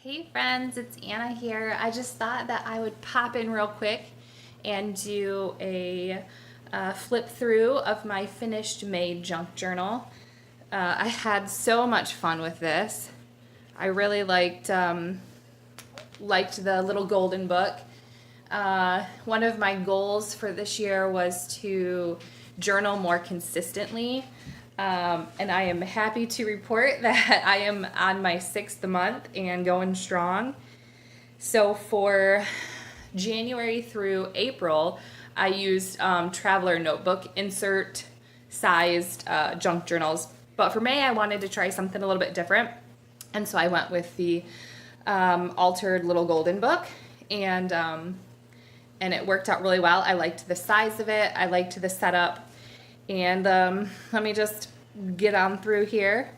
Hey friends, it's Anna here. I just thought that I would pop in real quick and do a flip through of my finished May junk journal. I had so much fun with this. I really liked the little golden book. One of my goals for this year was to journal more consistently. And I am happy to report that I am on my 6th month and going strong. So for January through April, I used traveler notebook insert sized junk journals. But for May, I wanted to try something a little bit different. And so I went with the altered little golden book, and it worked out really well. I liked the size of it. I liked the setup. And let me just get on through here.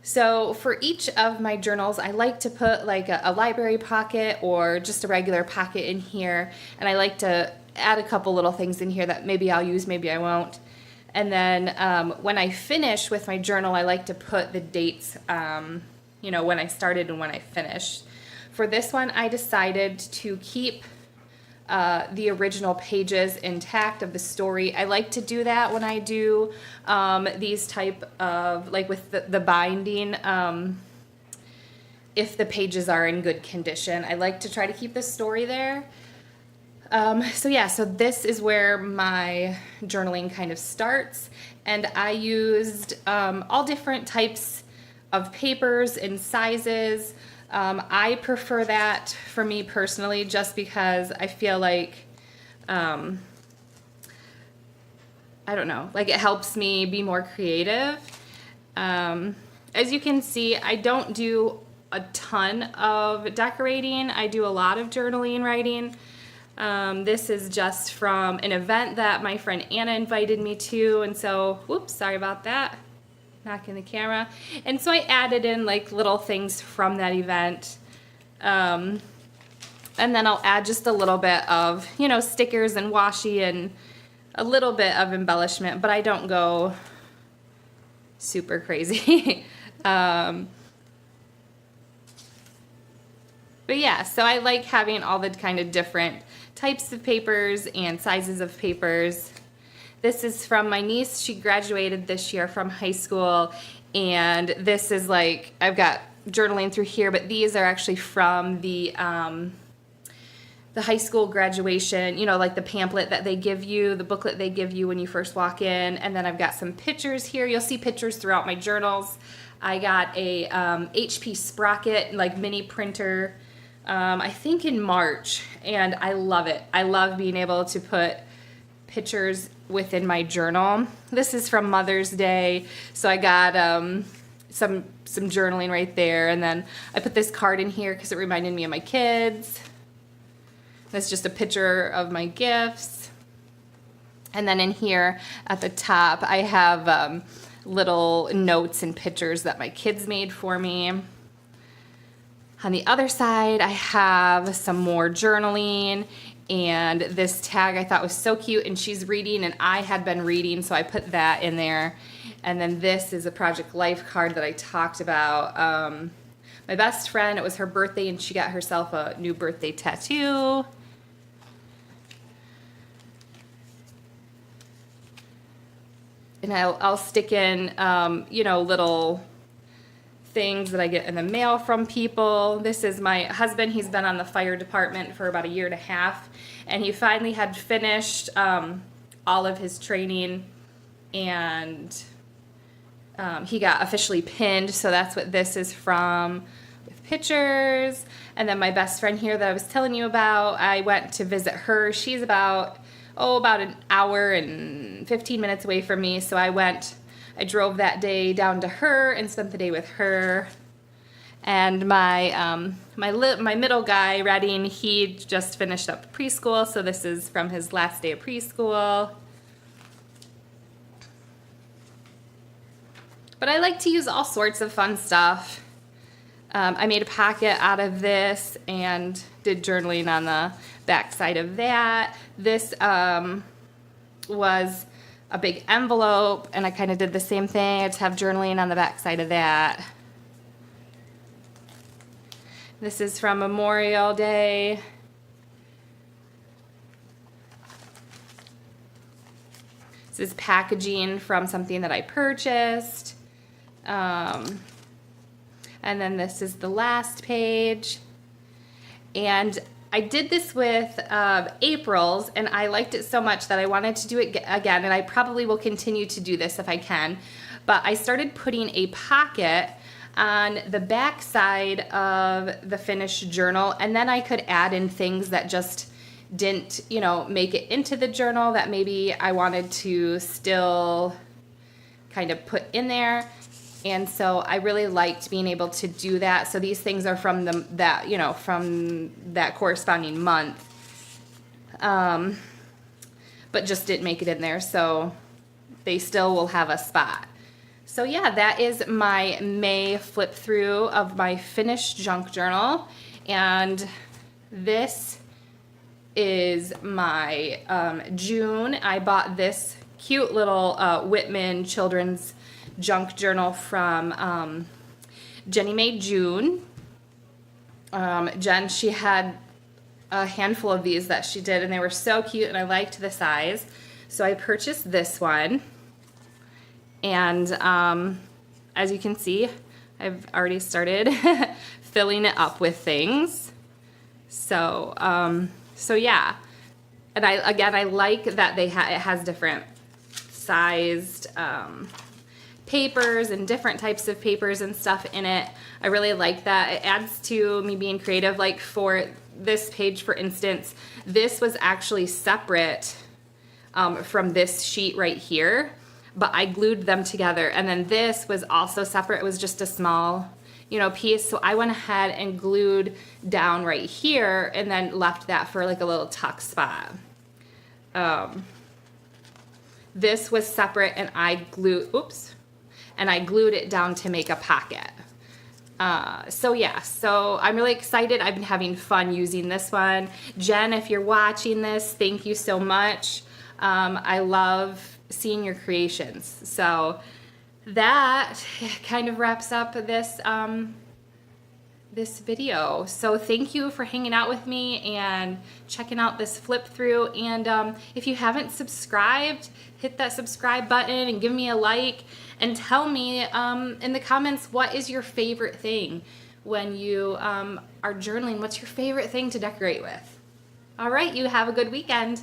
So for each of my journals, I like to put like a library pocket or just a regular pocket in here. And I like to add a couple little things in here that maybe I'll use, maybe I won't. And then when I finish with my journal, I like to put the dates, when I started and when I finished. For this one, I decided to keep the original pages intact of the story. I like to do that when I do these type of, like with the binding, if the pages are in good condition. I like to try to keep the story there. So this is where my journaling kind of starts, and I used all different types of papers and sizes. I prefer that for me personally, just because I feel like, I don't know, like it helps me be more creative. As you can see, I don't do a ton of decorating. I do a lot of journaling and writing. This is just from an event that my friend Anna invited me to, and so, whoops, sorry about that. Knocking the camera. And so I added in like little things from that event. And then I'll add just a little bit of, stickers and washi and a little bit of embellishment, but I don't go super crazy. But yeah, so I like having all the kind of different types of papers and sizes of papers. This is from my niece. She graduated this year from high school, and this is like, I've got journaling through here, but these are actually from the high school graduation, like the pamphlet that they give you, the booklet they give you when you first walk in. And then I've got some pictures here. You'll see pictures throughout my journals. I got a HP Sprocket, like mini printer, I think in March, and I love it. I love being able to put pictures within my journal. This is from Mother's Day, so I got some journaling right there, and then I put this card in here because it reminded me of my kids. That's just a picture of my gifts. And then in here at the top, I have little notes and pictures that my kids made for me. On the other side, I have some more journaling, and this tag I thought was so cute, and she's reading and I had been reading, so I put that in there. And then this is a Project Life card that I talked about. My best friend, it was her birthday, and she got herself a new birthday tattoo. And I'll stick in, little things that I get in the mail from people. This is my husband. He's been on the fire department for about 1.5 years, and he finally had finished all of his training, and he got officially pinned, so that's what this is from, with pictures. And then my best friend here that I was telling you about, I went to visit her. She's about an hour and 15 minutes away from me, so I drove that day down to her and spent the day with her. And my middle guy, Redding, he just finished up preschool, so this is from his last day of preschool. But I like to use all sorts of fun stuff. I made a pocket out of this and did journaling on the back side of that. This was a big envelope, and I kind of did the same thing. I just have journaling on the back side of that. This is from Memorial Day. This is packaging from something that I purchased. And then this is the last page. And I did this with April's, and I liked it so much that I wanted to do it again, and I probably will continue to do this if I can. But I started putting a pocket on the back side of the finished journal, and then I could add in things that just didn't, you know, make it into the journal that maybe I wanted to still kind of put in there. And so I really liked being able to do that. So these things are from from that corresponding month, but just didn't make it in there. So they still will have a spot. So yeah, that is my May flip through of my finished junk journal. And this is my June. I bought this cute little Whitman children's junk journal from Jenny Made June. Jen, she had a handful of these that she did, and they were so cute, and I liked the size. So I purchased this one. And as you can see, I've already started filling it up with things. So yeah. And I like that it has different sized papers and different types of papers and stuff in it. I really like that. It adds to me being creative. Like for this page, for instance, this was actually separate from this sheet right here, but I glued them together. And then this was also separate. It was just a small, piece. So I went ahead and glued down right here and then left that for like a little tuck spot. This was separate, and I glued it down to make a pocket. So yeah, so I'm really excited. I've been having fun using this one. Jen, if you're watching this, thank you so much. I love seeing your creations. So that kind of wraps up this this video. So thank you for hanging out with me and checking out this flip through. And if you haven't subscribed, hit that subscribe button and give me a like, and tell me in the comments, what is your favorite thing when you are journaling? What's your favorite thing to decorate with? All right, you have a good weekend.